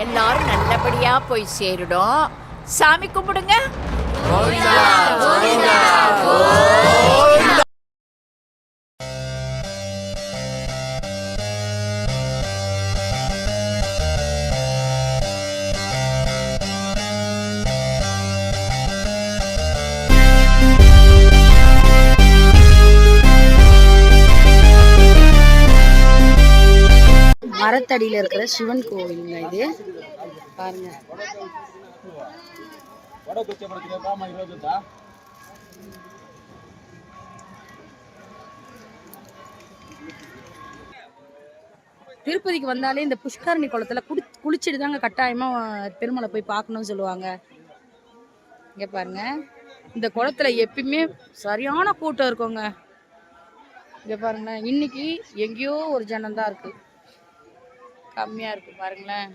எல்லாரும் நல்லபடியா போய் சேருடும். சாமி கும்பிடுங்க. மரத்தடியில் இருக்கிற சிவன் கோவிலுங்க இது பாருங்க. திருப்பதிக்கு வந்தாலே இந்த புஷ்கரணி குளத்துல குளிச்சுட்டு தாங்க கட்டாயமா பெருமலை போய் பார்க்கணும்னு சொல்லுவாங்க. இங்க பாருங்க, இந்த குளத்துல எப்பயுமே சரியான கூட்டம் இருக்குங்க. இங்க பாருங்க, இன்னைக்கு எங்கேயோ ஒரு ஜனம் தான் இருக்கு, கம்மியா இருக்கு பாருங்களேன்.